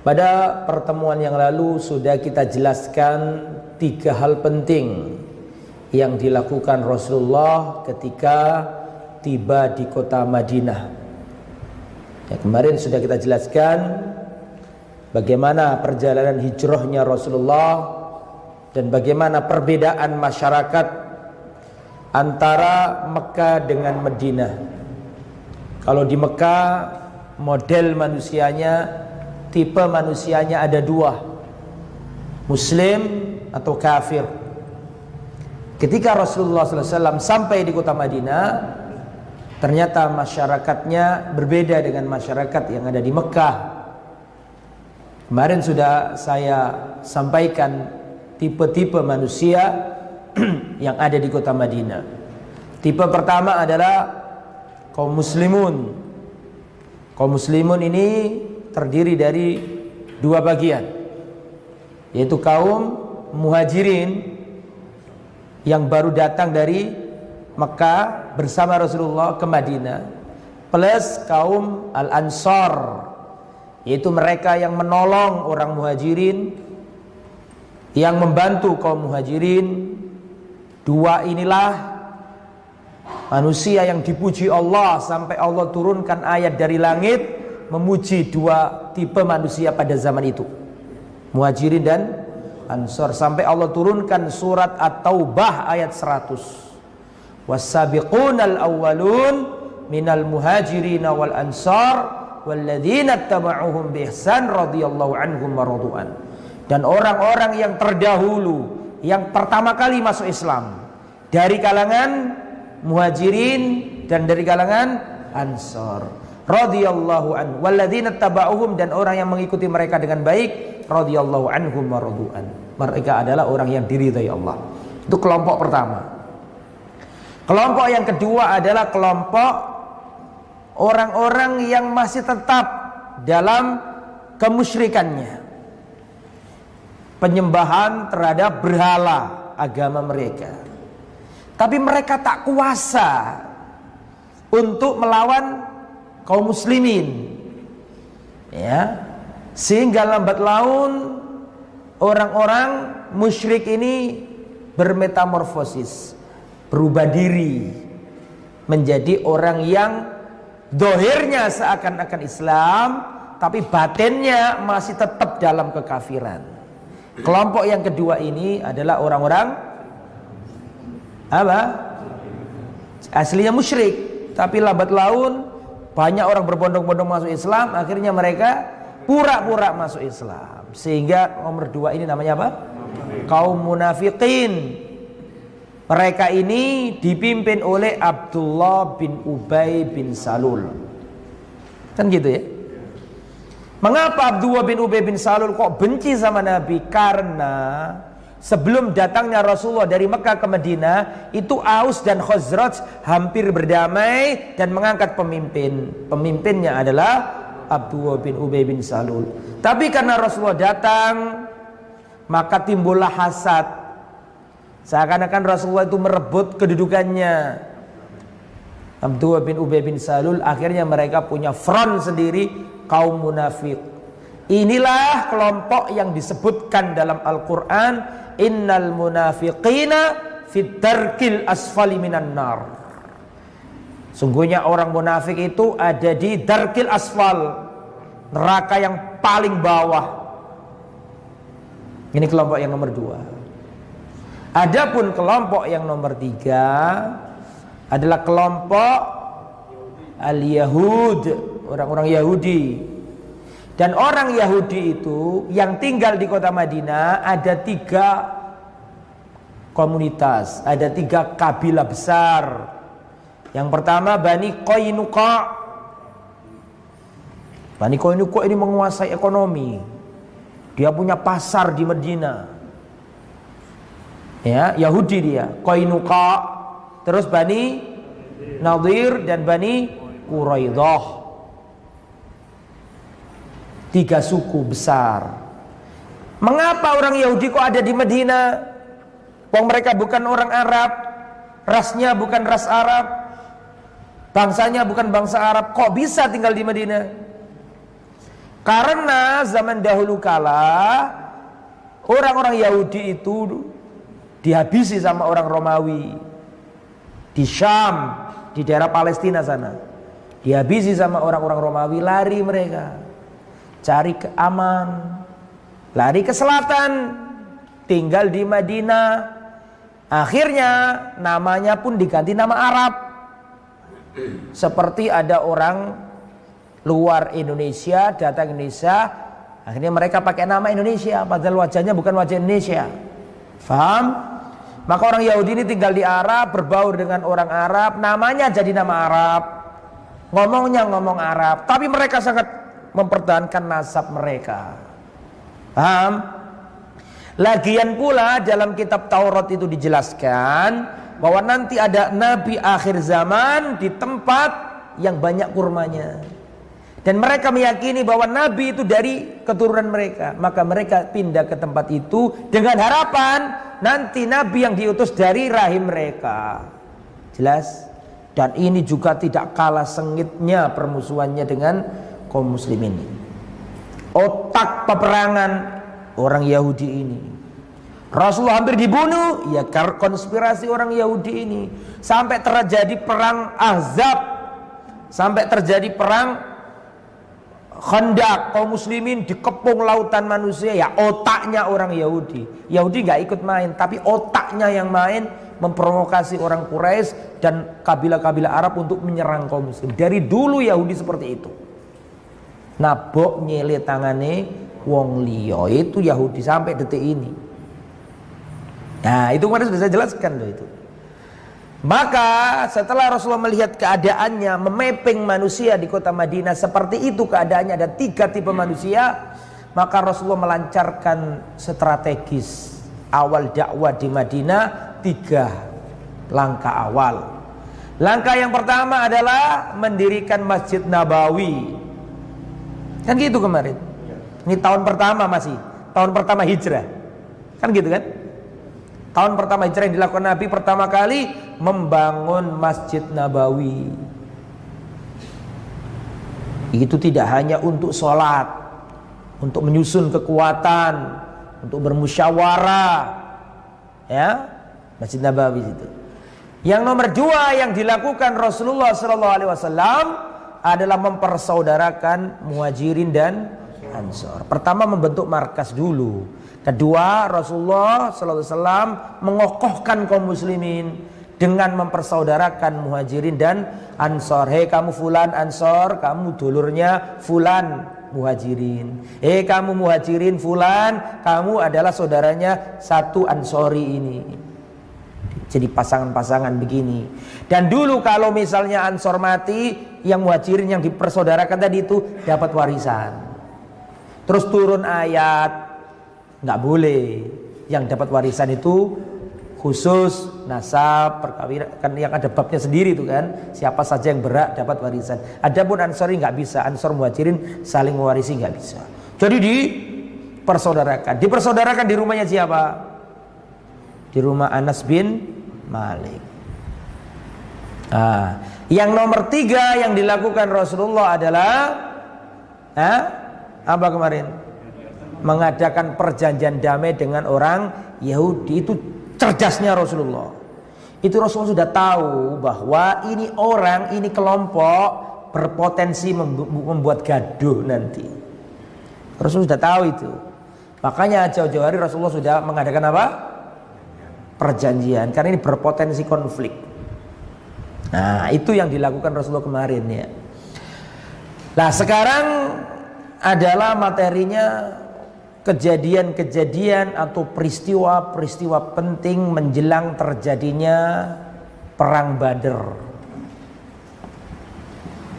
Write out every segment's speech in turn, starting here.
Pada pertemuan yang lalu sudah kita jelaskan 3 hal penting yang dilakukan Rasulullah ketika tiba di kota Madinah. Ya, kemarin sudah kita jelaskan bagaimana perjalanan hijrahnya Rasulullah dan bagaimana perbedaan masyarakat antara Mekah dengan Madinah. Kalau di Mekah model manusianya, tipe manusianya ada 2, Muslim atau kafir. Ketika Rasulullah SAW sampai di kota Madinah, ternyata masyarakatnya berbeda dengan masyarakat yang ada di Mekah. Kemarin sudah saya sampaikan tipe-tipe manusia yang ada di kota Madinah. Tipe pertama adalah kaum muslimun. Kaum muslimun ini terdiri dari 2 bagian, yaitu kaum muhajirin yang baru datang dari Mekah bersama Rasulullah ke Madinah, plus kaum al-ansar, yaitu mereka yang menolong orang muhajirin, yang membantu kaum muhajirin. 2 inilah manusia yang dipuji Allah sampai Allah turunkan ayat dari langit memuji 2 tipe manusia pada zaman itu, muhajirin dan ansar, sampai Allah turunkan surat At-Taubah ayat 100. Was-sabiqunal awwalun minal muhajirin wal ansar walladzina tabauhum bi ihsan radhiyallahu anhum wa radu'an. Dan orang-orang yang terdahulu, yang pertama kali masuk Islam dari kalangan muhajirin dan dari kalangan ansar, radhiyallahu anhu, walladzina tabauhum, dan orang yang mengikuti mereka dengan baik, radhiyallahu anhum wa radu'an. Mereka adalah orang yang diridhai Allah. Itu kelompok pertama. Kelompok yang kedua adalah kelompok orang-orang yang masih tetap dalam kemusyrikannya, penyembahan terhadap berhala agama mereka, tapi mereka tak kuasa untuk melawan kaum muslimin, ya, sehingga lambat laun orang-orang musyrik ini bermetamorfosis, berubah diri menjadi orang yang dohirnya seakan-akan Islam, tapi batinnya masih tetap dalam kekafiran. Kelompok yang kedua ini adalah orang-orang apa? Aslinya musyrik, tapi lambat laun banyak orang berbondong-bondong masuk Islam, akhirnya mereka pura-pura masuk Islam. Sehingga nomor 2 ini namanya apa? Kaum munafiqin. Mereka ini dipimpin oleh Abdullah bin Ubay bin Salul. Kan gitu ya? Mengapa Abdullah bin Ubay bin Salul kok benci sama Nabi? Karena sebelum datangnya Rasulullah dari Mekah ke Madinah, itu Aus dan Khazraj hampir berdamai dan mengangkat pemimpin. Pemimpinnya adalah Abdullah bin Ubay bin Salul. Tapi karena Rasulullah datang, maka timbullah hasad. Seakan-akan Rasulullah itu merebut kedudukannya. Abdullah bin Ubay bin Salul, akhirnya mereka punya front sendiri, kaum munafik. Inilah kelompok yang disebutkan dalam Al-Quran, innal munafiqina fit darkil asfali minan nar. Sungguhnya orang munafik itu ada di darkil asfal, neraka yang paling bawah. Ini kelompok yang nomor 2. Adapun kelompok yang nomor 3 adalah kelompok al-Yahud, orang-orang Yahudi. Dan orang Yahudi itu yang tinggal di kota Madinah ada 3 komunitas, ada 3 kabilah besar. Yang pertama Bani Qainuqa. Bani Qainuqa ini menguasai ekonomi. Dia punya pasar di Madinah. Ya, Yahudi dia, Qainuqa. Terus Bani Nadir dan Bani Quraidah. 3 suku besar. Mengapa orang Yahudi kok ada di Madinah? Wong mereka bukan orang Arab, rasnya bukan ras Arab, bangsanya bukan bangsa Arab, kok bisa tinggal di Madinah? Karena zaman dahulu kala orang-orang Yahudi itu dihabisi sama orang Romawi di Syam, di daerah Palestina sana. Dihabisi sama orang-orang Romawi, lari mereka cari aman, lari ke selatan, tinggal di Madinah. Akhirnya namanya pun diganti nama Arab. Seperti ada orang luar Indonesia datang Indonesia, akhirnya mereka pakai nama Indonesia padahal wajahnya bukan wajah Indonesia. Faham? Maka orang Yahudi ini tinggal di Arab, berbaur dengan orang Arab, namanya jadi nama Arab, ngomongnya ngomong Arab, tapi mereka sangat mempertahankan nasab mereka. Paham? Lagian pula dalam kitab Taurat itu dijelaskan bahwa nanti ada nabi akhir zaman di tempat yang banyak kurmanya. Dan mereka meyakini bahwa nabi itu dari keturunan mereka. Maka mereka pindah ke tempat itu dengan harapan nanti nabi yang diutus dari rahim mereka. Jelas? Dan ini juga tidak kalah sengitnya permusuhannya dengan kaum muslimin. Otak peperangan orang Yahudi ini, Rasulullah hampir dibunuh, ya konspirasi orang Yahudi ini. Sampai terjadi perang Ahzab, sampai terjadi perang Khandaq, kaum muslimin dikepung lautan manusia, ya otaknya orang Yahudi. Yahudi nggak ikut main, tapi otaknya yang main, memprovokasi orang Quraisy dan kabilah-kabilah Arab untuk menyerang kaum muslim. Dari dulu Yahudi seperti itu. Nabok nyele tangane wong liya, itu Yahudi sampai detik ini. Nah, itu kemarin sudah saya jelaskan loh itu. Maka setelah Rasulullah melihat keadaannya memepeng manusia di kota Madinah seperti itu keadaannya, ada 3 tipe manusia, maka Rasulullah melancarkan strategis awal dakwah di Madinah 3 langkah awal. Langkah yang pertama adalah mendirikan Masjid Nabawi. Kan gitu kemarin. Ini tahun pertama masih, tahun pertama hijrah. Kan gitu kan? Tahun pertama hijrah yang dilakukan Nabi pertama kali membangun Masjid Nabawi. Itu tidak hanya untuk sholat, untuk menyusun kekuatan, untuk bermusyawarah, ya, Masjid Nabawi itu. Yang nomor 2 yang dilakukan Rasulullah SAW adalah mempersaudarakan Muhajirin dan Ansor. Pertama membentuk markas dulu. Kedua, Rasulullah SAW mengokohkan kaum muslimin dengan mempersaudarakan Muhajirin dan Ansor. Hei kamu fulan Ansor, kamu dulurnya fulan Muhajirin. Hei kamu Muhajirin fulan, kamu adalah saudaranya satu Ansori ini. Jadi pasangan-pasangan begini. Dan dulu kalau misalnya Ansor mati, yang Muhajirin yang dipersaudarakan tadi itu dapat warisan. Terus turun ayat, nggak boleh. Yang dapat warisan itu khusus nasab, perkawinan, kan yang ada babnya sendiri itu kan. Siapa saja yang berhak dapat warisan. Adapun Ansori nggak bisa, Ansor Muhajirin saling mewarisi nggak bisa. Jadi dipersaudarakan. Dipersaudarakan di rumahnya siapa? Di rumah Anas bin Malik. Nah, yang nomor 3 yang dilakukan Rasulullah adalah apa kemarin? Mengadakan perjanjian damai dengan orang Yahudi. Itu cerdasnya Rasulullah. Itu Rasulullah sudah tahu bahwa ini orang, ini kelompok berpotensi membuat gaduh nanti. Rasulullah sudah tahu itu. Makanya jauh-jauh hari Rasulullah sudah mengadakan apa? Perjanjian, karena ini berpotensi konflik. Nah, itu yang dilakukan Rasulullah kemarin ya. Nah, sekarang adalah materinya kejadian-kejadian atau peristiwa-peristiwa penting menjelang terjadinya perang Badar.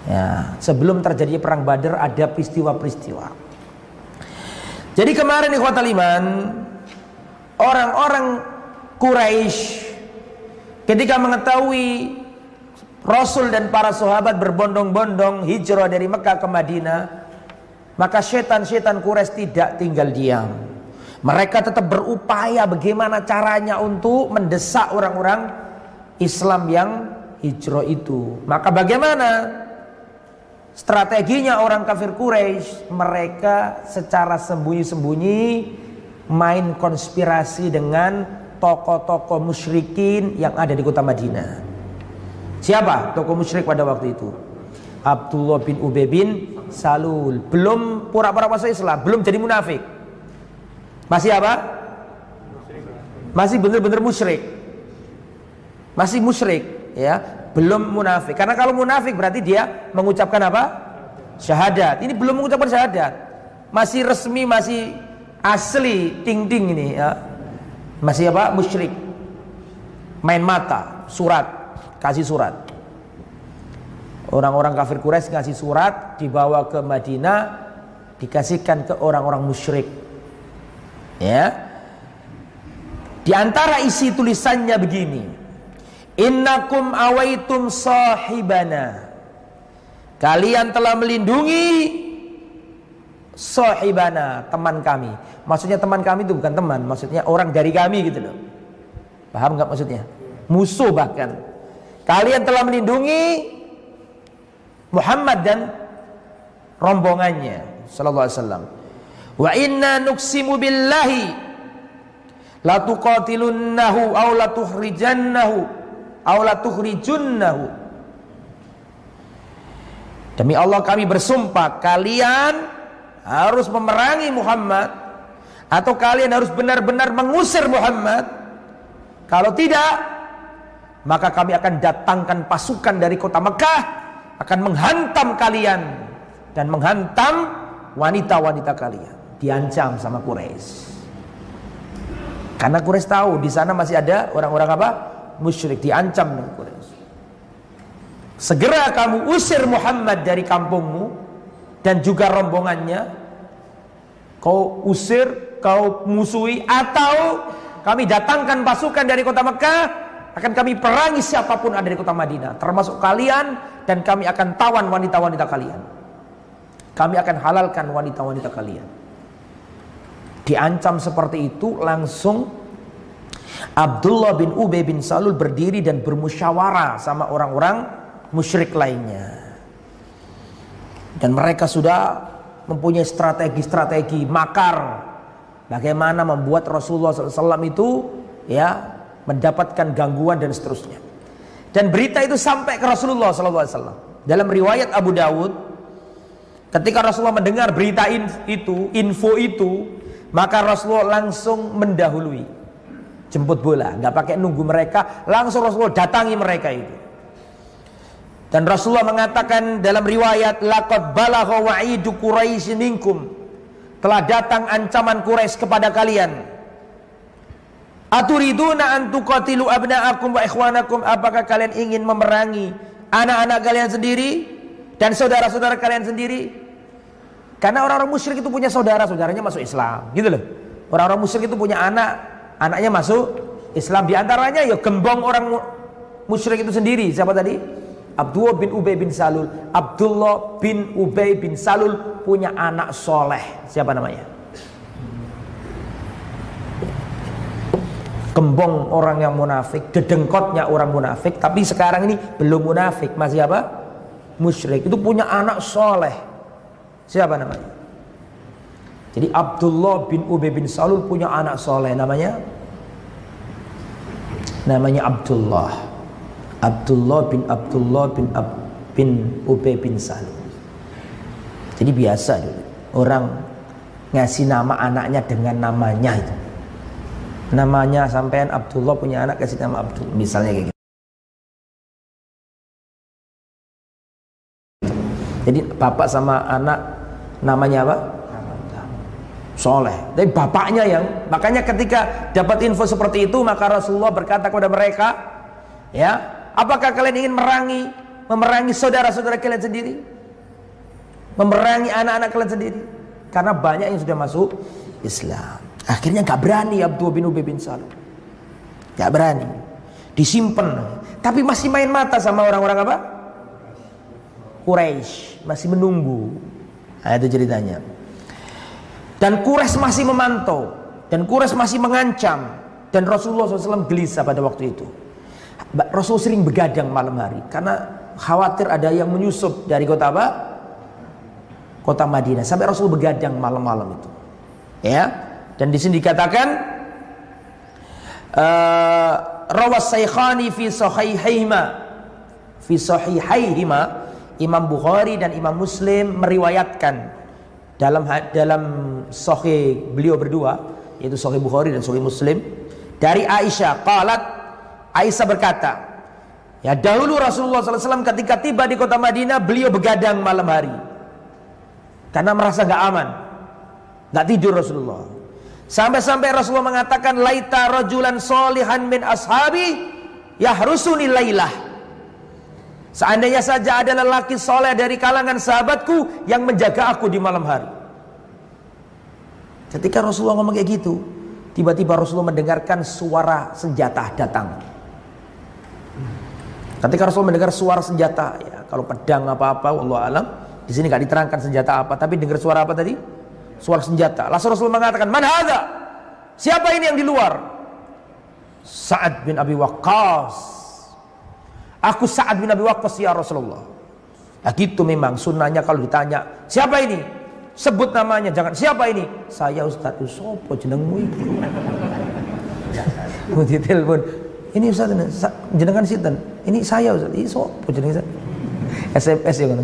Ya, sebelum terjadi perang Badar ada peristiwa-peristiwa. Jadi kemarin ikhwatal iman, orang-orang Quraisy ketika mengetahui Rasul dan para sahabat berbondong-bondong hijrah dari Mekah ke Madinah, maka syaitan-syaitan Quraisy tidak tinggal diam. Mereka tetap berupaya bagaimana caranya untuk mendesak orang-orang Islam yang hijrah itu. Maka bagaimana? Strateginya orang kafir Quraisy, mereka secara sembunyi-sembunyi main konspirasi dengan tokoh-tokoh musyrikin yang ada di kota Madinah. Siapa tokoh musyrik pada waktu itu? Abdullah bin Ubay bin Salul. Belum pura-pura masuk Islam, belum jadi munafik. Masih apa? Masih benar-benar musyrik. Masih musyrik, ya, belum munafik. Karena kalau munafik berarti dia mengucapkan apa? Syahadat. Ini belum mengucapkan syahadat. Masih resmi, masih asli, ting-ting ini, ya. Masih apa? Musyrik. Main mata, surat, kasih surat. Orang-orang kafir Quraisy ngasih surat, dibawa ke Madinah, dikasihkan ke orang-orang musyrik. Ya. Di antara isi tulisannya begini: Innakum awaitum sahibana. Kalian telah melindungi sahibana, teman kami. Maksudnya teman kami itu bukan teman, maksudnya orang dari kami gitu loh. Paham nggak maksudnya? Musuh bahkan. Kalian telah melindungi Muhammad dan rombongannya sallallahu alaihi wasallam. Wa inna nuqsimu billahi la tuqatilunnahu aw la tuhrijannahu aw la tukhrijunnahu. Demi Allah kami bersumpah, kalian harus memerangi Muhammad atau kalian harus benar-benar mengusir Muhammad. Kalau tidak, maka kami akan datangkan pasukan dari kota Mekah, akan menghantam kalian dan menghantam wanita-wanita kalian. Diancam sama Quraisy. Karena Quraisy tahu di sana masih ada orang-orang apa? Musyrik, diancam dengan Quraisy. Segera kamu usir Muhammad dari kampungmu dan juga rombongannya. Kau usir, kau musuhi, atau kami datangkan pasukan dari kota Mekah, akan kami perangi siapapun ada di kota Madinah, termasuk kalian, dan kami akan tawan wanita-wanita kalian. Kami akan halalkan wanita-wanita kalian. Diancam seperti itu, langsung Abdullah bin Ubay bin Salul berdiri dan bermusyawarah sama orang-orang musyrik lainnya. Dan mereka sudah mempunyai strategi-strategi makar bagaimana membuat Rasulullah SAW itu ya mendapatkan gangguan dan seterusnya. Dan berita itu sampai ke Rasulullah SAW. Dalam riwayat Abu Dawud, ketika Rasulullah mendengar berita info itu, maka Rasulullah langsung mendahului, jemput bola, nggak pakai nunggu mereka, langsung Rasulullah datangi mereka itu. Dan Rasulullah mengatakan dalam riwayat, laqad balagha wa'idu Quraisy minkum, telah datang ancaman Quraisy kepada kalian. Aturiduna an tuqatilu abna'akum wa ikhwanakum, apakah kalian ingin memerangi anak-anak kalian sendiri dan saudara-saudara kalian sendiri? Karena orang-orang musyrik itu punya saudara-saudaranya masuk Islam, gitu loh. Orang-orang musyrik itu punya anak, anaknya masuk Islam. Di antaranya ya gembong orang musyrik itu sendiri. Siapa tadi? Abdullah bin Ubay bin Salul. Abdullah bin Ubay bin Salul punya anak soleh. Siapa namanya? Gembong orang yang munafik, dedengkotnya orang munafik. Tapi sekarang ini belum munafik, masih apa? Musyrik. Itu punya anak soleh. Siapa namanya? Jadi Abdullah bin Ubay bin Salul punya anak soleh, namanya Abdullah bin Ubay bin Salul. Jadi biasa dulu orang ngasih nama anaknya dengan namanya itu. Namanya sampean Abdullah, punya anak kasih nama Abdul, misalnya kayak gitu. Jadi bapak sama anak namanya apa? Soleh. Tapi bapaknya yang, makanya ketika dapat info seperti itu, maka Rasulullah berkata kepada mereka, ya, apakah kalian ingin memerangi saudara-saudara kalian sendiri? Memerangi anak-anak kalian sendiri? Karena banyak yang sudah masuk Islam. Akhirnya gak berani Abdullah bin Ubay bin Salul. Gak berani. Disimpan. Tapi masih main mata sama orang-orang apa? Quraisy. Masih menunggu. Nah, itu ceritanya. Dan Quraisy masih memantau. Dan Quraisy masih mengancam. Dan Rasulullah SAW gelisah pada waktu itu. Rasul sering begadang malam hari karena khawatir ada yang menyusup dari kota apa? kota Madinah sampai Rasul begadang malam-malam itu. Ya. Dan di sini dikatakan rawas saikhani fi sahihaihima, Imam Bukhari dan Imam Muslim meriwayatkan dalam sahih beliau berdua, yaitu sahih Bukhari dan sahih Muslim, dari Aisyah qalat, Aisyah berkata, ya dahulu Rasulullah SAW ketika tiba di kota Madinah beliau begadang malam hari karena merasa gak aman, gak tidur Rasulullah. Sampai-sampai Rasulullah mengatakan, laita rajulan solihan min ashabi yahrusuni lailah. Seandainya saja ada lelaki soleh dari kalangan sahabatku yang menjaga aku di malam hari. Ketika Rasulullah ngomong kayak gitu, tiba-tiba Rasulullah mendengarkan suara senjata datang. Ketika Rasulullah mendengar suara senjata, ya, kalau pedang apa-apa, wallahu alam, di sini nggak diterangkan senjata apa, tapi dengar suara apa tadi? Suara senjata. Lalu Rasulullah mengatakan, "Man hadza?" Siapa ini yang di luar? Sa'ad bin Abi Waqqas. Aku Sa'ad bin Abi Waqqas ya Rasulullah. Nah gitu memang sunnahnya kalau ditanya, siapa ini? Sebut namanya, jangan siapa ini? Saya Ustaz. Sopo jenengmu itu? Mau ditelepon. Ini Ustaz, jenengan sinten? Ini saya Ustaz. Ini sopo jeneng Ustaz? SMS ya kan.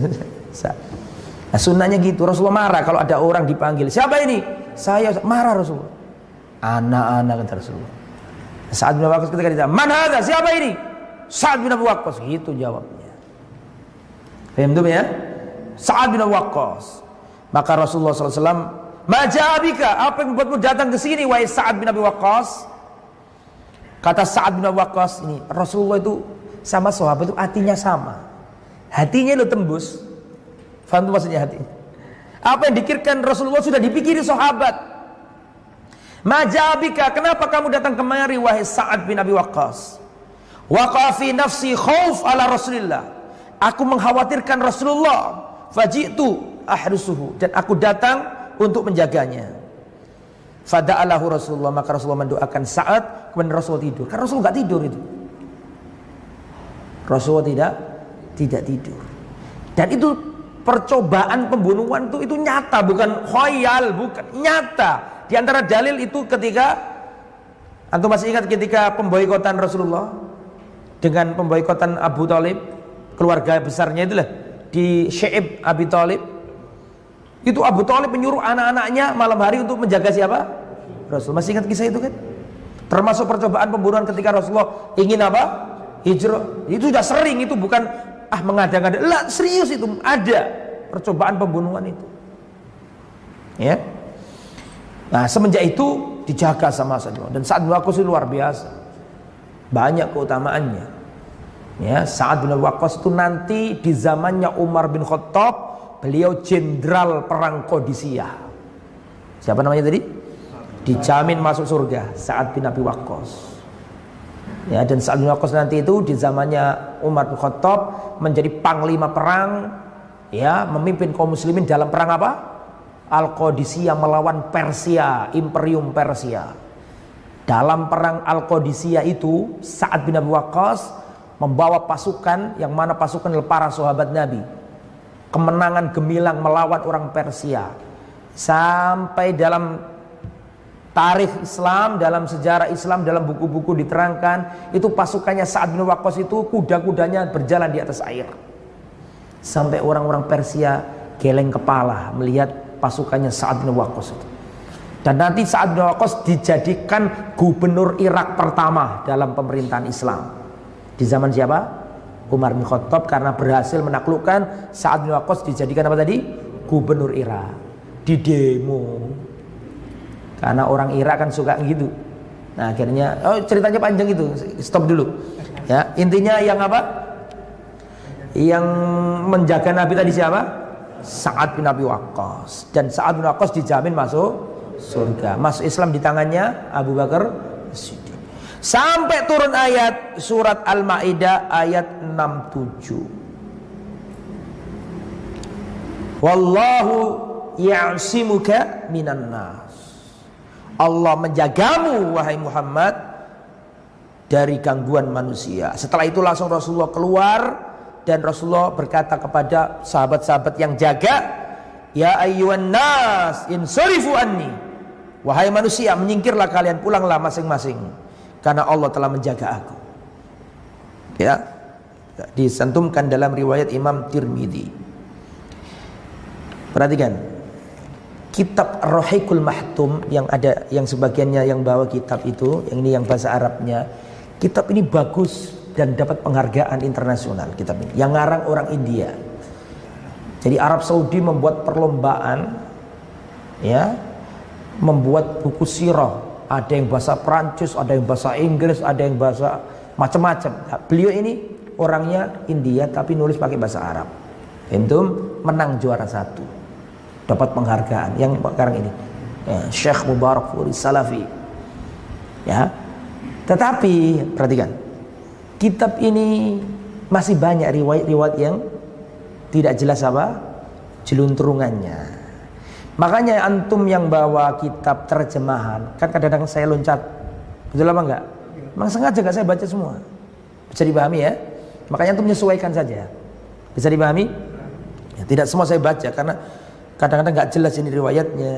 Nah, sunnahnya gitu. Rasulullah marah kalau ada orang dipanggil. Siapa ini? Saya Ustaz. Marah Rasulullah. Anak-anak kata Rasulullah. Sa'ad bin Abi Waqqas ketika ditanya, "Man hadza? Siapa ini?" Sa'ad bin Abi Waqqas, gitu jawabnya. Paham tuh ya? Sa'ad bin Abi Waqqas. Maka Rasulullah SAW, "Ma ja'abika? Apa yang membuatmu datang ke sini wahai Sa'ad bin Abi Waqqas?" Kata Sa'ad bin Abi Waqqas, ini Rasulullah itu sama sahabat itu hatinya sama. Hatinya lo tembus. Faham tuh maksudnya hati? Apa yang dikirkan Rasulullah sudah dipikiri sahabat. Ma ja'abika? Kenapa kamu datang kemari wahai Sa'ad bin Abi Waqqas? Waqa fi nafsi khauf ala Rasulillah. Aku mengkhawatirkan Rasulullah. Faji'tu ahrusuhu, dan aku datang untuk menjaganya. Fada'alahu Rasulullah, maka Rasulullah mendoakan Sa'ad, kemudian Rasulullah tidur. Karena Rasulullah enggak tidur itu. Rasulullah tidak tidur. Dan itu percobaan pembunuhan itu nyata, bukan khayal, bukan nyata. Di antara dalil itu ketika antum masih ingat ketika pemboikotan Rasulullah dengan pemboikotan Abu Thalib, keluarga besarnya itulah di Syi'ib Abi Thalib. Itu Abu Thalib menyuruh anak-anaknya malam hari untuk menjaga siapa? Rasul. Masih ingat kisah itu kan? Termasuk percobaan pembunuhan ketika Rasulullah ingin apa? Hijrah. Itu sudah sering, itu bukan mengada-ngada. Lah, serius itu ada percobaan pembunuhan itu. Ya. Nah, semenjak itu dijaga sama Sa'ad. Dan Sa'ad bin Waqqas itu luar biasa. Banyak keutamaannya. Ya, Sa'ad bin Waqqas itu nanti di zamannya Umar bin Khattab, beliau jenderal perang Qadisiyah. Siapa namanya tadi? Dijamin masuk surga, Sa'ad bin Abi Waqqas. Ya, dan Sa'ad bin Waqqas nanti itu di zamannya Umar bin Khattab menjadi panglima perang, ya, memimpin kaum muslimin dalam perang apa? Al-Qadisiyah melawan Persia, Imperium Persia. Dalam perang Al-Qadisiyah itu Sa'ad bin Abi Waqqas membawa pasukan, yang mana pasukan para sahabat Nabi, kemenangan gemilang melawan orang Persia. Sampai dalam tarikh Islam, dalam sejarah Islam, dalam buku-buku diterangkan, itu pasukannya Sa'ad bin Waqqas itu kuda-kudanya berjalan di atas air. Sampai orang-orang Persia geleng kepala melihat pasukannya Sa'ad bin Waqqas itu. Dan nanti Sa'ad bin Waqqas dijadikan gubernur Irak pertama dalam pemerintahan Islam. Di zaman siapa? Umar bin Khattab, karena berhasil menaklukkan Sa'ad bin Waqqas dijadikan apa tadi? Gubernur Irak. Di demo. Karena orang Irak kan suka gitu. Nah, akhirnya ceritanya panjang itu. Stop dulu. Ya, intinya yang apa? Yang menjaga Nabi tadi siapa? Sa'ad bin Abi Waqqas. Dan Sa'ad bin Waqqas dijamin masuk surga. Masuk Islam di tangannya Abu Bakar Siddiq. Sampai turun ayat surat Al-Maidah ayat 67. Wallahu ya'simuka minan nas. Allah menjagamu wahai Muhammad dari gangguan manusia. Setelah itu langsung Rasulullah keluar dan Rasulullah berkata kepada sahabat-sahabat yang jaga, ya ayyuhan nas insarifu anni, wahai manusia menyingkirlah kalian, pulanglah masing-masing, karena Allah telah menjaga aku. Ya, disantumkan dalam riwayat Imam Tirmidzi. Perhatikan kitab Ar-Rahiqul Mahtum yang ada, yang sebagiannya yang bawa kitab itu, yang ini yang bahasa Arabnya. Kitab ini bagus dan dapat penghargaan internasional. Kitab ini yang ngarang orang India. Jadi Arab Saudi membuat perlombaan, ya, membuat buku sirah. Ada yang bahasa Prancis, ada yang bahasa Inggris, ada yang bahasa macam-macam. Nah, beliau ini orangnya India tapi nulis pakai bahasa Arab. Itu menang juara 1, dapat penghargaan. Yang sekarang ini, ya, Syekh Mubarak Furi Salafi. Ya, tetapi perhatikan, kitab ini masih banyak riwayat-riwayat yang tidak jelas apa jelunturungannya. Makanya antum yang bawa kitab terjemahan, kan kadang-kadang saya loncat, betul apa enggak? Memang sengaja enggak saya baca semua. Bisa dipahami ya? Makanya antum menyesuaikan saja. Bisa dipahami? Ya, tidak semua saya baca karena kadang-kadang enggak jelas ini riwayatnya.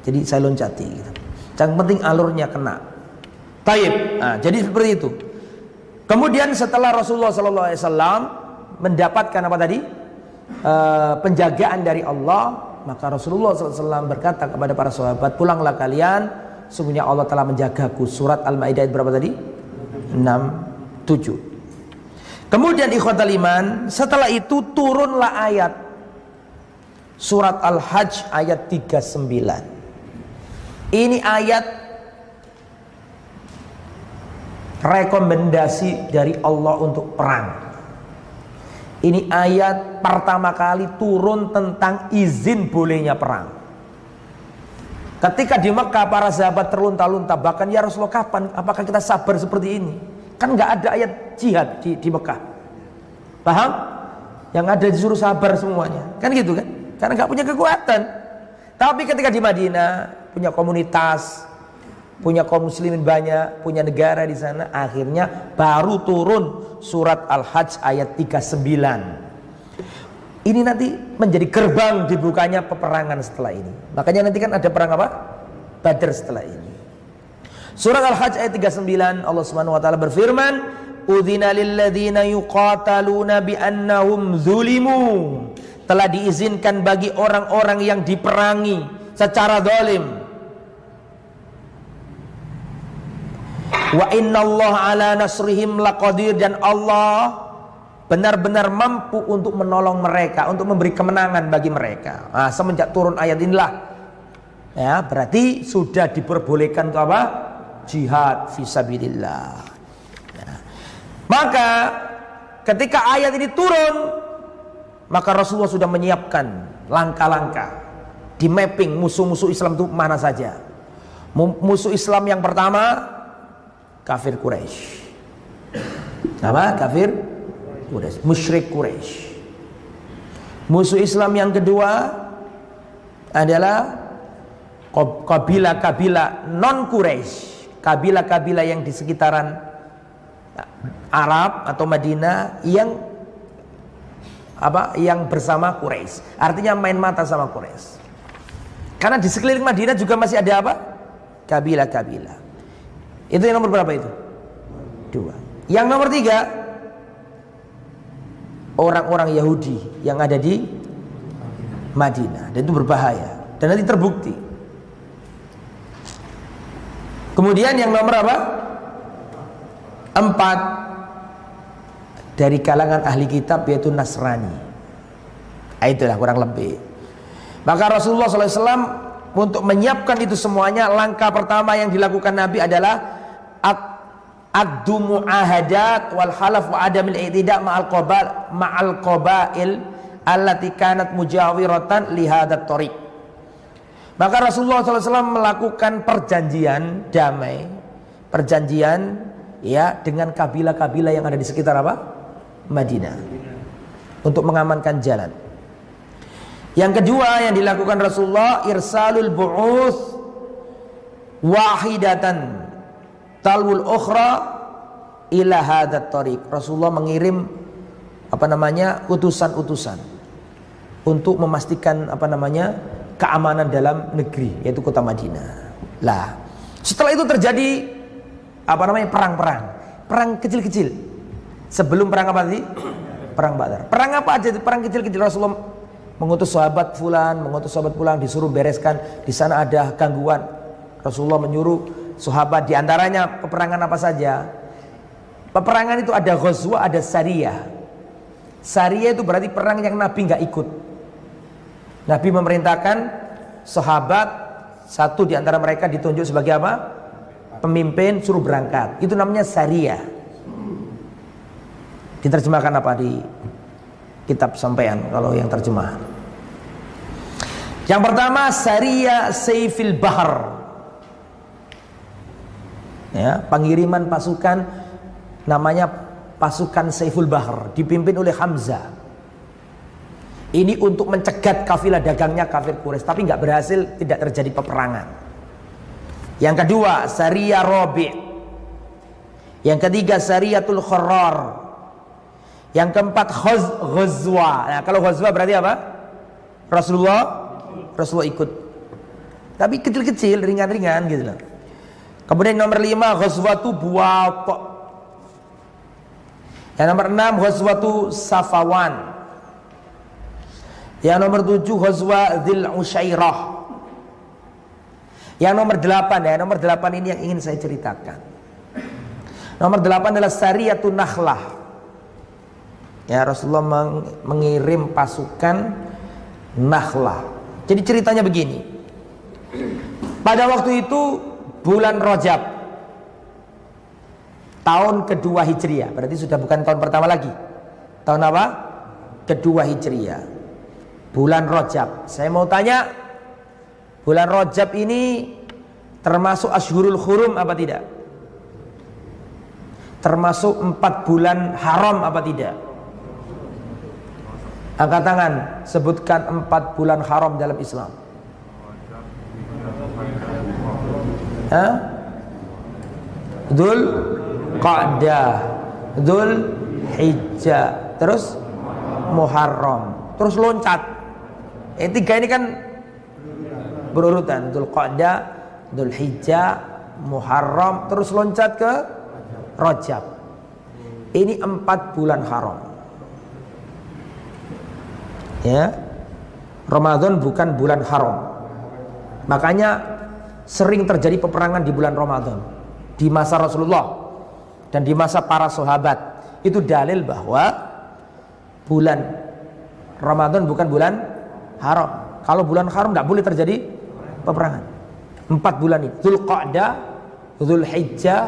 Jadi saya loncati gitu. Yang penting alurnya kena. Taib. Nah, jadi seperti itu. Kemudian setelah Rasulullah SAW mendapatkan apa tadi? Penjagaan dari Allah, maka Rasulullah SAW berkata kepada para sahabat, pulanglah kalian, sungguhnya Allah telah menjagaku. Surat Al-Maidah berapa tadi? 6, 7. Kemudian ikhwatal iman, setelah itu turunlah ayat surat Al-Hajj ayat 39. Ini ayat rekomendasi dari Allah untuk perang. Ini ayat pertama kali turun tentang izin bolehnya perang. Ketika di Mekah para sahabat terlunta-lunta, bahkan ya Rasulullah, kapan? Apakah kita sabar seperti ini? Kan nggak ada ayat jihad di Mekah. Paham? Yang ada disuruh sabar semuanya. Kan gitu kan? Karena nggak punya kekuatan. Tapi ketika di Madinah punya komunitas, punya kaum muslimin banyak, punya negara di sana, akhirnya baru turun surat Al-Hajj ayat 39. Ini nanti menjadi gerbang dibukanya peperangan setelah ini. Makanya nanti kan ada perang apa? Badar setelah ini. Surat Al-Hajj ayat 39, Allah Subhanahu wa taala berfirman, "Udzina lil ladzina yuqataluna bi annahum zulimu." Telah diizinkan bagi orang-orang yang diperangi secara zalim. Wa innallaha ala nasrihim laqadir, dan Allah benar-benar mampu untuk menolong mereka, untuk memberi kemenangan bagi mereka. Nah, semenjak turun ayat inilah, ya, berarti sudah diperbolehkan untuk apa? Jihad fisabilillah. Ya. Maka ketika ayat ini turun, maka Rasulullah sudah menyiapkan langkah-langkah, di mapping musuh-musuh Islam itu mana saja. Musuh Islam yang pertama kafir Quraisy. Apa? Kafir Quraisy, musyrik Quraisy. Musuh Islam yang kedua adalah kabilah-kabilah non Quraisy, kabilah-kabilah yang di sekitaran Arab atau Madinah yang apa? Yang bersama Quraisy. Artinya main mata sama Quraisy. Karena di sekeliling Madinah juga masih ada apa? Kabilah-kabilah. Itu yang nomor berapa itu? 2. Yang nomor 3, orang-orang Yahudi yang ada di Madinah, dan itu berbahaya dan nanti terbukti. Kemudian yang nomor apa? 4, dari kalangan ahli kitab, yaitu Nasrani. Itulah kurang lebih. Maka Rasulullah SAW untuk menyiapkan itu semuanya, langkah pertama yang dilakukan Nabi adalah addu muahadat wal halaf wa adamil i'tida' ma'al qabail allati kanat mujawiratan li hadat tariq. Maka Rasulullah SAW melakukan perjanjian damai, perjanjian ya dengan kabilah-kabilah yang ada di sekitar apa? Madinah, untuk mengamankan jalan. Yang kedua yang dilakukan Rasulullah, irsalul bu'uts wahidatan talwul ukhra ila hadat tariq. Rasulullah mengirim utusan-utusan untuk memastikan keamanan dalam negeri, yaitu kota Madinah. Lah, setelah itu terjadi perang kecil-kecil. Sebelum perang apa tadi? Perang Badar. Perang apa aja? Perang kecil-kecil. Rasulullah mengutus sahabat fulan, disuruh bereskan. Di sana ada gangguan. Rasulullah menyuruh sahabat, diantaranya peperangan apa saja. Peperangan itu ada ghazwa, ada sariyah. Sariyah itu berarti perang yang Nabi nggak ikut. Nabi memerintahkan sahabat, satu di antara mereka ditunjuk sebagai apa? Pemimpin, suruh berangkat. Itu namanya sariyah. Diterjemahkan apa di kitab sampean kalau yang terjemah? Yang pertama sariyah Saifil Bahar. Ya, pengiriman pasukan namanya pasukan Saiful Bahar, dipimpin oleh Hamzah. Ini untuk mencegat kafilah dagangnya kafir Quraisy, tapi nggak berhasil, tidak terjadi peperangan. Yang kedua sariyah Rabi'. Yang ketiga sariyatul Kharrar. Yang keempat ghazwa. Nah, kalau ghazwa berarti apa? Rasulullah ikut. Tapi kecil-kecil, ringan-ringan gitu loh. Kemudian nomor 5 ghazwatu Buat. Yang nomor 6 ghazwatu Safawan. Yang nomor 7 ghazwa Dzil Usyairah. Yang nomor 8 ini yang ingin saya ceritakan. Nomor 8 adalah Sariyatun Nakhlah. Ya, Rasulullah mengirim pasukan Nakhlah. Jadi ceritanya begini. Pada waktu itu bulan Rajab, tahun kedua Hijriah. Berarti sudah bukan tahun pertama lagi. Tahun apa? Kedua Hijriah. Bulan Rajab. Saya mau tanya, bulan Rajab ini termasuk Ashhurul Hurum apa tidak? Termasuk 4 bulan haram apa tidak? Angkat tangan, sebutkan 4 bulan haram dalam Islam. Dzul Qa'dah, Dzul Hijjah, terus Muharram, terus loncat. 3 ini kan berurutan. Dzul Qa'dah, Dzul Hijjah, Muharram, terus loncat ke Rajab. Ini 4 bulan haram. Ya, Ramadan bukan bulan haram. Makanya sering terjadi peperangan di bulan Ramadan, di masa Rasulullah dan di masa para sahabat. Itu dalil bahwa bulan Ramadan bukan bulan haram. Kalau bulan haram tidak boleh terjadi peperangan. 4 bulan ini, Dzul Qa'dah, Dzul Hijjah,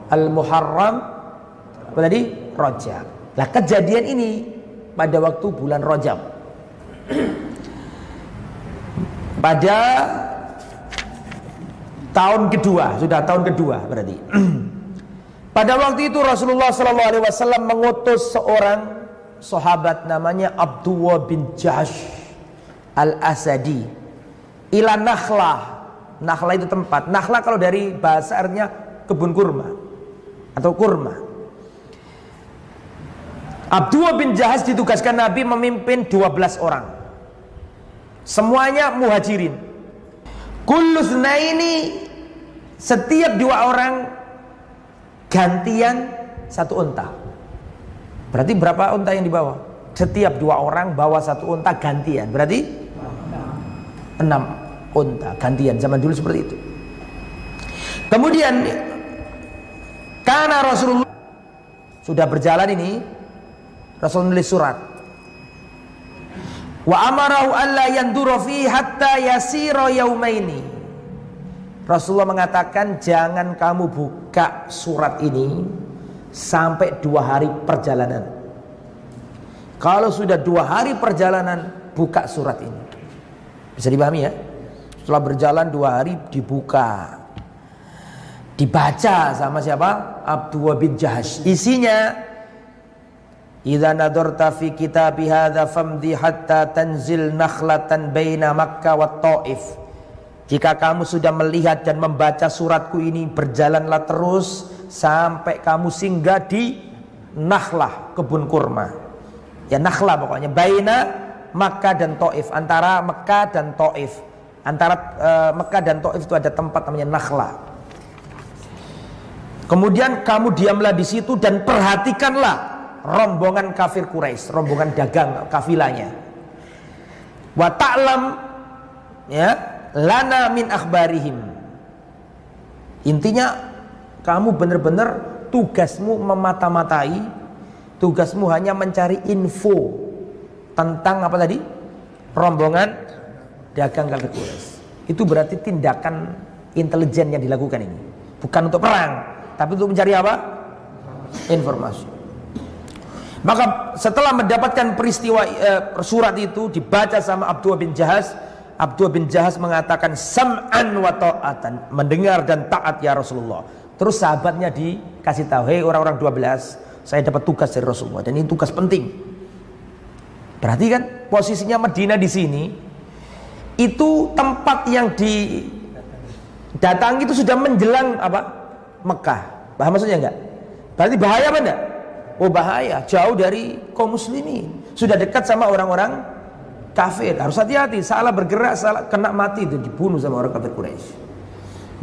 Al-Muharram, apa tadi? Rajab. Nah, kejadian ini pada waktu bulan Rajab. Pada tahun kedua, sudah tahun kedua berarti. Pada waktu itu Rasulullah SAW mengutus seorang sahabat namanya Abdullah bin Jahsh Al-Asadi ila Nakhlah. Nakhlah itu tempat. Nakhlah kalau dari bahasa artinya kebun kurma atau kurma. Abdullah bin Jahsh ditugaskan Nabi memimpin 12 orang. Semuanya muhajirin. Kullusna ini setiap 2 orang gantian 1 unta. Berarti berapa unta yang dibawa? Setiap 2 orang bawa 1 unta gantian. Berarti 6 unta gantian. Zaman dulu seperti itu. Kemudian karena Rasulullah sudah berjalan ini, Rasul menulis surat. Wa amarahu alla yandura fi hatta yasira yaumaini. Rasulullah mengatakan jangan kamu buka surat ini sampai 2 hari perjalanan. Kalau sudah 2 hari perjalanan, buka surat ini. Bisa dipahami ya? Setelah berjalan 2 hari dibuka, dibaca sama siapa? Abdullah bin Jahsh. Isinya, idza nadarta fi kitabi hadza famdi hatta tanzil nakhlatan baina Makkah wa Taif. Jika kamu sudah melihat dan membaca suratku ini, berjalanlah terus sampai kamu singgah di Nakhlah, kebun kurma. Ya Nakhlah pokoknya, baina Makkah dan Taif, antara Makkah dan Taif. Antara Makkah dan Taif itu ada tempat namanya Nakhla. Kemudian kamu diamlah di situ dan perhatikanlah rombongan kafir Quraisy, rombongan dagang kafilahnya. Wa ta'lam ya lana min akhbarihim. Intinya kamu benar-benar tugasmu memata-matai, tugasmu hanya mencari info tentang apa tadi? Rombongan dagang kafir Quraisy. Itu berarti tindakan intelijen yang dilakukan ini. Bukan untuk perang, tapi untuk mencari apa? Informasi. Maka setelah mendapatkan peristiwa surat itu dibaca sama Abdullah bin Jahaz, Abdullah bin Jahaz mengatakan sam'an wa ta'atan, mendengar dan taat ya Rasulullah. Terus sahabatnya dikasih tahu, hei orang-orang 12, saya dapat tugas dari Rasulullah dan ini tugas penting. Perhatikan posisinya Madinah di sini. Itu tempat yang didatangi itu sudah menjelang apa? Mekah. Paham maksudnya enggak? Berarti bahaya apa enggak? Oh bahaya, jauh dari kaum muslimin. Sudah dekat sama orang-orang kafir. Harus hati-hati, salah bergerak, salah kena mati itu dibunuh sama orang kafir Quraisy.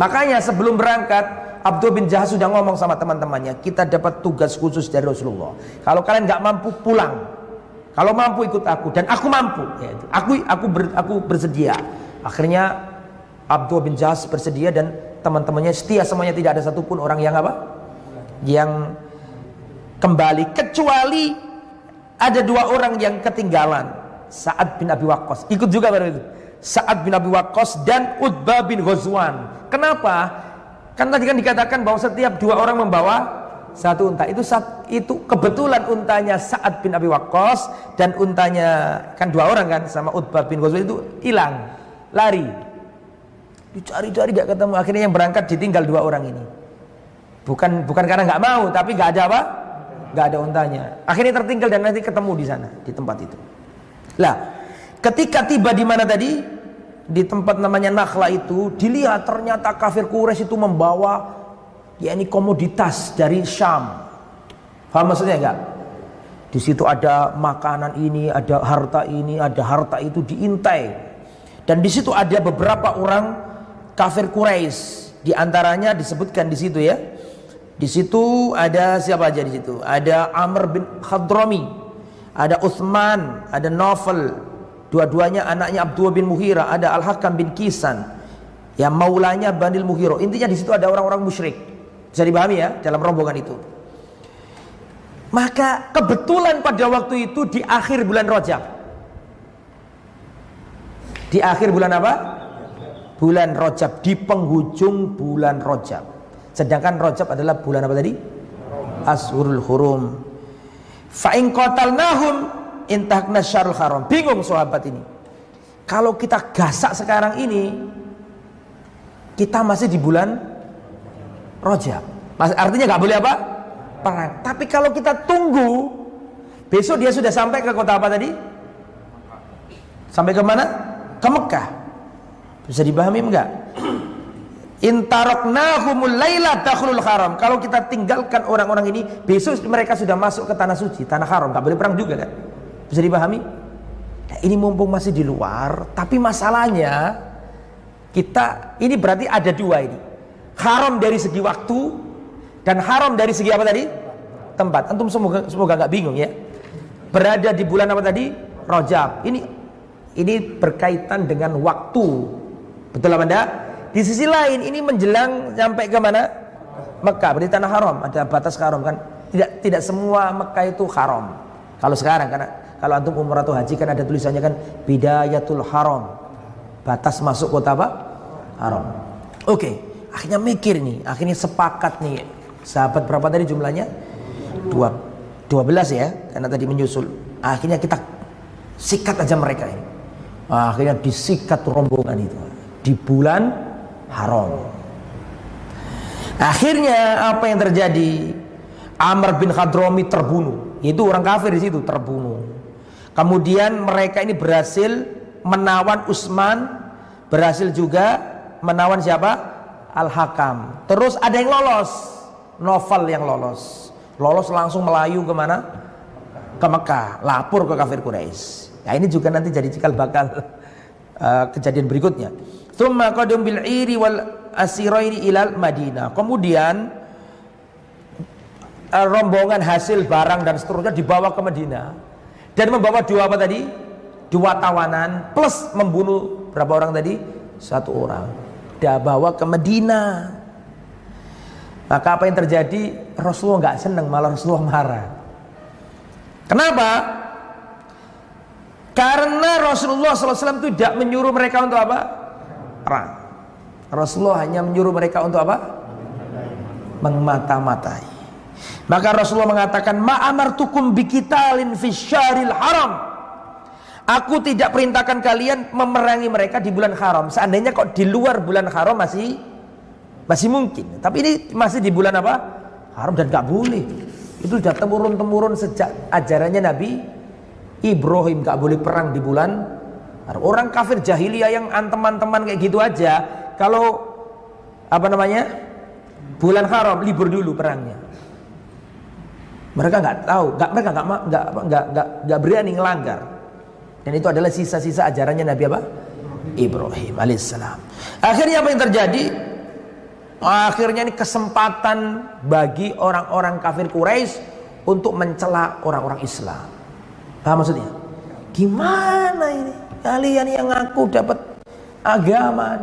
Makanya sebelum berangkat, Abdul bin Jahaz sudah ngomong sama teman-temannya, kita dapat tugas khusus dari Rasulullah. Kalau kalian nggak mampu pulang. Kalau mampu ikut aku dan aku mampu, ya, aku bersedia. Akhirnya Abdul bin Jahaz bersedia dan teman-temannya setia semuanya, tidak ada satupun orang yang apa? Yang kembali, kecuali ada 2 orang yang ketinggalan. Sa'ad bin Abi Waqqas ikut juga pada itu. Sa'ad bin Abi Waqqas dan Utbah bin Ghazwan. Kenapa? Kan tadi kan dikatakan bahwa setiap 2 orang membawa 1 unta. Itu kebetulan untanya Sa'ad bin Abi Waqqas dan untanya kan 2 orang kan sama Utbah bin Ghazwan itu hilang, lari. Dicari-cari gak ketemu. Akhirnya yang berangkat ditinggal 2 orang ini. Bukan karena nggak mau, tapi nggak ada apa? Nggak ada untanya. Akhirnya tertinggal dan nanti ketemu di sana, di tempat itu. Lah, ketika tiba di mana tadi? Di tempat namanya Nakhla itu, dilihat ternyata kafir Quraisy itu membawa yakni komoditas dari Syam. Paham maksudnya enggak? Di situ ada makanan ini, ada harta ini, ada harta itu diintai. Dan di situ ada beberapa orang kafir Quraisy. Di antaranya disebutkan di situ ya. Di situ ada siapa aja di situ? Ada Amr bin Hadrami, ada Utsman, ada Naufal, dua-duanya anaknya Abdullah bin Mughirah, ada Al-Hakam bin Kisan, yang maulanya Banil Mughirah. Intinya di situ ada orang-orang musyrik. Bisa dipahami ya dalam rombongan itu. Maka kebetulan pada waktu itu di akhir bulan Rajab. Di akhir bulan apa? Bulan Rajab, di penghujung bulan Rajab. Sedangkan Rajab adalah bulan apa tadi? Ashurul Hurum. Fa in qatalnahum intahna syarrul haram. Bingung sahabat ini. Kalau kita gasak sekarang ini, kita masih di bulan Rajab. Artinya nggak boleh apa? Perang. Tapi kalau kita tunggu, besok dia sudah sampai ke kota apa tadi? Sampai ke mana? Ke Mekah. Bisa dipahami enggak? Intaroknahumul laila dakhulul haram. Kalau kita tinggalkan orang-orang ini, besok mereka sudah masuk ke tanah suci, tanah haram, nggak boleh perang juga kan? Bisa dipahami? Nah, ini mumpung masih di luar, tapi masalahnya kita ini berarti ada 2 ini. Haram dari segi waktu dan haram dari segi apa tadi? Tempat. Antum semoga nggak bingung ya. Berada di bulan apa tadi? Rajab. Ini berkaitan dengan waktu. Betul apa enggak? Di sisi lain ini menjelang sampai ke mana? Mekah, berarti tanah haram, ada batas haram kan? Tidak semua Mekah itu haram. Kalau sekarang karena kalau antum umrah atau haji kan ada tulisannya kan bidayatul haram. Batas masuk kota apa? Haram. Oke, akhirnya mikir nih, akhirnya sepakat nih. Sahabat berapa tadi jumlahnya? 12 ya, karena tadi menyusul. Akhirnya kita sikat aja mereka ini. Akhirnya disikat rombongan itu di bulan haram. Akhirnya apa yang terjadi? Amr bin Hadrami terbunuh. Itu orang kafir di situ terbunuh. Kemudian mereka ini berhasil menawan Utsman, berhasil juga menawan siapa? Al-Hakam. Terus ada yang lolos, Naufal yang lolos. Lolos langsung melayu kemana? Ke Mekah, lapor ke kafir Quraisy. Nah, ini juga nanti jadi cikal bakal kejadian berikutnya. Tsumma qadum bil iri wal asiraini ilal Madinah. Kemudian rombongan hasil barang dan seterusnya dibawa ke Madinah dan membawa dua apa tadi? Dua tawanan plus membunuh berapa orang tadi? 1 orang. Dia bawa ke Madinah. Maka apa yang terjadi? Rasulullah nggak senang, malah Rasulullah marah. Kenapa? Karena Rasulullah SAW tidak menyuruh mereka untuk apa? Perang. Rasulullah hanya menyuruh mereka untuk apa? Memata-matai. Maka Rasulullah mengatakan, ma'amartukum biqitalin fisyaril haram. Aku tidak perintahkan kalian memerangi mereka di bulan haram. Seandainya kok di luar bulan haram masih mungkin. Tapi ini masih di bulan apa? Haram, dan gak boleh. Itu sudah temurun-temurun sejak ajarannya Nabi Ibrahim, gak boleh perang di bulan haram. Orang kafir jahiliyah yang teman-teman kayak gitu aja, kalau apa namanya? Bulan haram libur dulu perangnya. Mereka nggak tahu, mereka nggak berani ngelanggar. Dan itu adalah sisa-sisa ajarannya Nabi apa? Ibrahim alaihissalam. Akhirnya apa yang terjadi? Akhirnya ini kesempatan bagi orang-orang kafir Quraisy untuk mencela orang-orang Islam. Paham maksudnya? Gimana ini? Kalian yang ngaku dapat agama,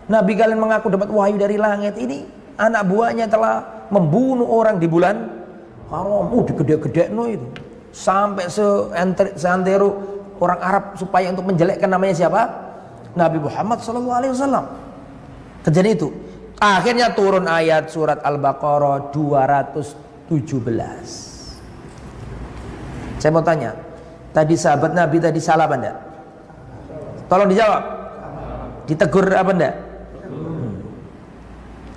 Nabi kalian mengaku dapat wahyu dari langit, ini anak buahnya telah membunuh orang di bulan haram. Digede-gede no itu. Sampai seantero orang Arab supaya untuk menjelekkan namanya siapa? Nabi Muhammad SAW. Kejadian itu. Akhirnya turun ayat surat Al-Baqarah 217. Saya mau tanya, tadi sahabat Nabi tadi salah apa enggak? Tolong dijawab. Ditegur apa enggak?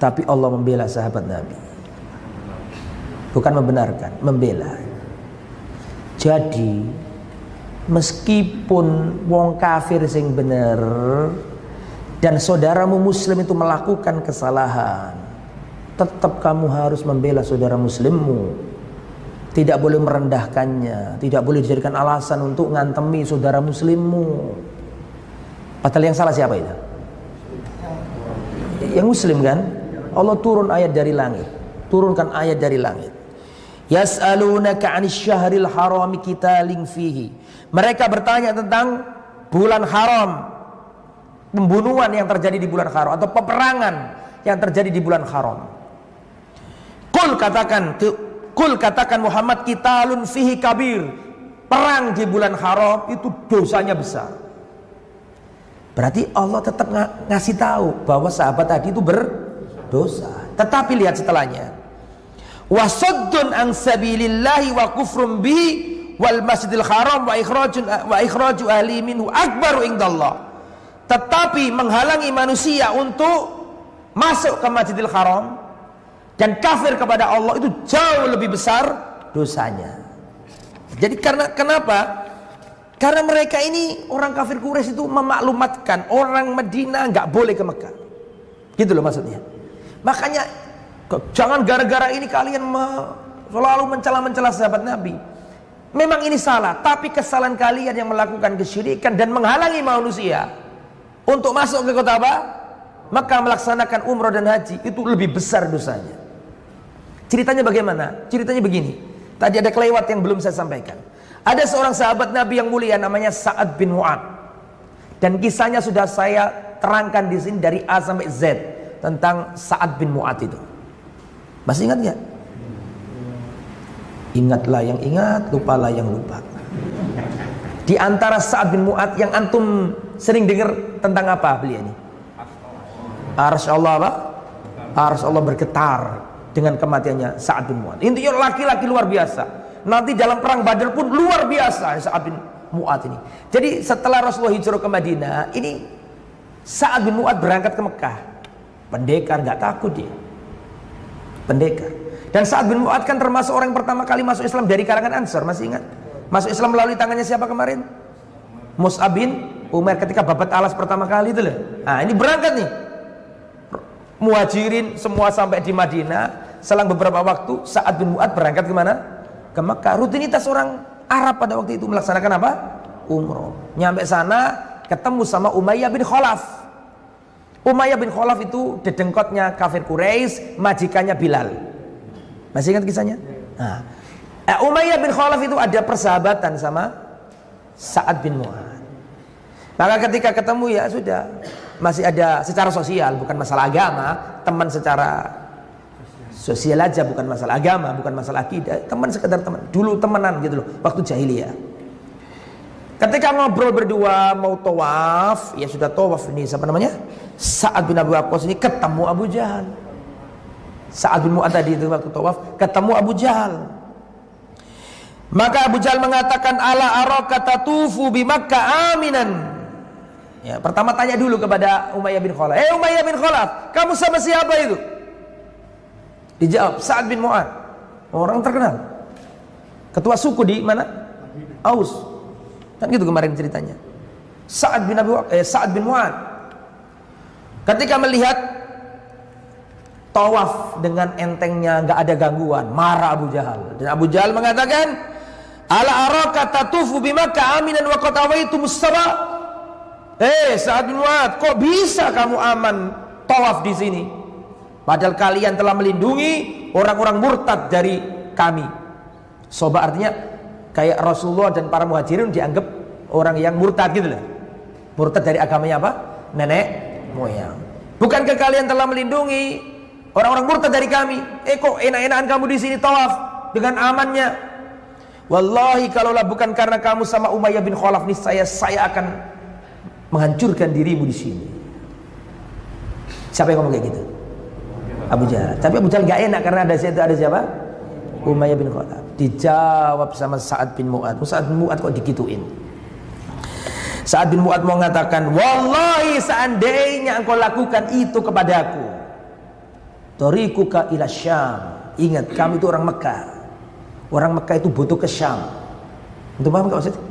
Tapi Allah membela sahabat Nabi. Bukan membenarkan, membela. Jadi meskipun wong kafir sing bener dan saudaramu muslim itu melakukan kesalahan, tetap kamu harus membela saudara muslimmu. Tidak boleh merendahkannya, tidak boleh dijadikan alasan untuk ngantemi saudara muslimmu. Padahal yang salah siapa itu? Yang muslim kan? Allah turun ayat dari langit. Turunkan ayat dari langit. Yas'alunaka 'anil syahril harami qitalin fihi. Mereka bertanya tentang bulan haram, pembunuhan yang terjadi di bulan haram atau peperangan yang terjadi di bulan haram. Qul katakan Muhammad, qitalun fihi kabir. Perang di bulan haram itu dosanya besar. Berarti Allah tetap ngasih tahu bahwa sahabat tadi itu berdosa. Tetapi lihat setelahnya. Wasaddun an sabilillahi wa kufrum bihi wal masjidil haram wa ikhraju ahli minhu akbaru indallah. Tetapi menghalangi manusia untuk masuk ke Masjidil Haram dan kafir kepada Allah itu jauh lebih besar dosanya. Jadi kenapa? Karena mereka ini orang kafir Quraisy itu memaklumatkan orang Madinah nggak boleh ke Mekah. Gitu loh maksudnya. Makanya jangan gara-gara ini kalian selalu mencela sahabat Nabi. Memang ini salah, tapi kesalahan kalian yang melakukan kesyirikan dan menghalangi manusia untuk masuk ke kota apa? Mekah melaksanakan umrah dan haji itu lebih besar dosanya. Ceritanya bagaimana? Ceritanya begini. Tadi ada kelewat yang belum saya sampaikan. Ada seorang sahabat Nabi yang mulia namanya Sa'ad bin Mu'ad. Dan kisahnya sudah saya terangkan di sini dari A sampai Z tentang Sa'ad bin Mu'ad itu. Masih ingat nggak? Ingatlah yang ingat, lupalah yang lupa. Di antara Sa'ad bin Mu'ad yang antum sering dengar tentang apa beliau ini? Arsy Allah apa? Arsy Allah bergetar dengan kematiannya Sa'ad bin Mu'ad. Intinya laki-laki luar biasa. Nanti dalam perang Badar pun luar biasa Sa'ad bin Mu'ad ini. Jadi setelah Rasulullah hijrah ke Madinah, ini Sa'ad bin Mu'ad berangkat ke Mekah. Pendekar, nggak takut dia. Pendekar. Dan Sa'ad bin Mu'ad kan termasuk orang yang pertama kali masuk Islam dari kalangan Ansor, masih ingat? Masuk Islam melalui tangannya siapa kemarin? Mus'ab bin Umair ketika babat alas pertama kali itu loh. Nah, ini berangkat nih. Muhajirin semua sampai di Madinah. Selang beberapa waktu Sa'ad bin Mu'ad berangkat kemana? Ke Mekah. Rutinitas orang Arab pada waktu itu melaksanakan apa? umroh. Nyampe sana ketemu sama Umayyah bin Khalaf. Umayyah bin Khalaf itu dedengkotnya kafir Quraisy, majikannya Bilal. Masih ingat kisahnya? Nah, Umayyah bin Khalaf itu ada persahabatan sama Sa'ad bin Mu'adz. Maka ketika ketemu ya sudah, masih ada secara sosial, bukan masalah agama, teman secara sosial aja, bukan masalah agama, bukan masalah akidah, teman sekedar teman. Dulu temenan gitu loh, waktu jahiliyah. Ketika ngobrol berdua mau tawaf, ya sudah tawaf ini siapa namanya? Sa'ad bin Abi Waqqas ini ketemu Abu Jahal. Sa'ad bin Mu'adz tadi itu waktu tawaf ketemu Abu Jahal. Maka Abu Jahal mengatakan, ala araka tatufu bi Makkah aminan. Ya, pertama tanya dulu kepada Umayyah bin Khalaf. Umayyah bin Khalaf, kamu sama siapa itu? Dijawab, Sa'ad bin Mu'adz. Orang terkenal. Ketua suku di mana? Aus. Kan gitu kemarin ceritanya. Sa'ad bin Mu'adz. Ketika melihat tawaf dengan entengnya, enggak ada gangguan, marah Abu Jahal. Dan Abu Jahal mengatakan, ala araka tatufu bi Makkah aminan wa qad awaitum as-saba. Sa'ad bin Mu'adz, kok bisa kamu aman tawaf di sini? Padahal kalian telah melindungi orang-orang murtad dari kami. Soba artinya kayak Rasulullah dan para muhajirin dianggap orang yang murtad gitu loh. Murtad dari agamanya apa? Nenek moyang. Bukankah kalian telah melindungi orang-orang murtad dari kami? Kok enak-enakan kamu di sini tawaf dengan amannya? Wallahi kalaulah bukan karena kamu sama Umayyah bin Khalaf nih, saya akan menghancurkan dirimu di sini. Siapa yang ngomong kayak gitu? Abu Jahal. Tapi Abu Jahal gak enak karena ada siapa? Umayyah bin Khalaf. Dijawab sama Sa'ad bin Mu'adz. Sa'ad bin Mu'adz kok digituin? Sa'ad bin Mu'adz mau mengatakan, wallahi seandainya engkau lakukan itu kepadaku, tariquka ila Syam. Ingat, kami itu orang Mekah. Orang Mekah itu butuh ke Syam. Untuk paham gak maksudnya?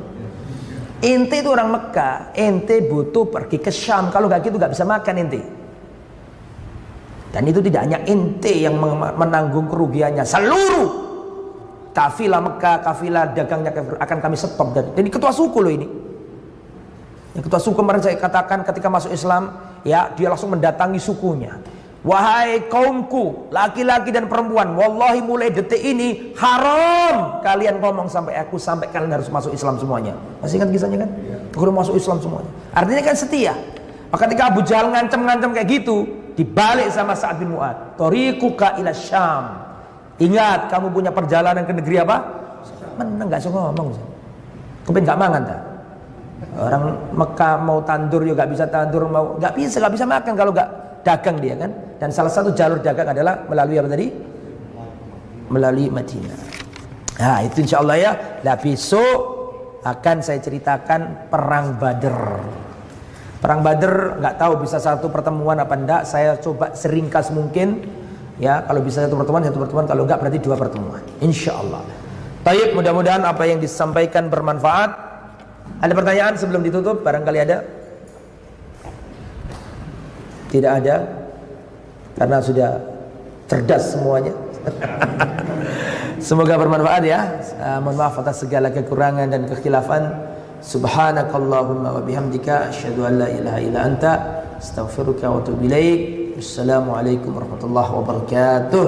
Ente itu orang Mekah, ente butuh pergi ke Syam. Kalau gak gitu gak bisa makan ente. Dan itu tidak hanya ente yang menanggung kerugiannya, seluruh kafilah Mekah, kafilah dagangnya akan kami stop. Dan ini ketua suku loh ini. Yang ketua suku kemarin saya katakan ketika masuk Islam, ya dia langsung mendatangi sukunya. Wahai kaumku, laki-laki dan perempuan, wallahi mulai detik ini haram kalian ngomong sampai aku, sampai kalian harus masuk Islam semuanya. Masih ingat kisahnya kan? Udah masuk Islam semuanya. Artinya kan setia. Maka ketika Abu Jahal ngancam-ngancam kayak gitu, dibalik sama Sa'ad bin Mu'adz, tariquka ila Syam. Ingat, kamu punya perjalanan ke negeri apa? Menang, gak suka ngomong. Kepen gak mangan tak? Orang Mekah mau tandur ya gak bisa tandur, mau gak bisa makan kalau gak dagang dia kan. Dan salah satu jalur dagang adalah melalui apa tadi? Melalui Madinah. Nah itu insya Allah ya. Nah besok akan saya ceritakan perang Badr. Perang Badr nggak tahu bisa satu pertemuan apa enggak. Saya coba seringkas mungkin. Ya kalau bisa satu pertemuan, kalau enggak berarti 2 pertemuan. Insya Allah. Taib, mudah-mudahan apa yang disampaikan bermanfaat. Ada pertanyaan sebelum ditutup? Barangkali ada? Tidak ada, karena sudah cerdas semuanya. Semoga bermanfaat ya. Mohon maaf atas segala kekurangan dan kekhilafan. Subhanakallahumma wa bihamdika asyhadu an la ilaha illa anta astaghfiruka wa atubu ilaik. Assalamualaikum warahmatullahi wabarakatuh.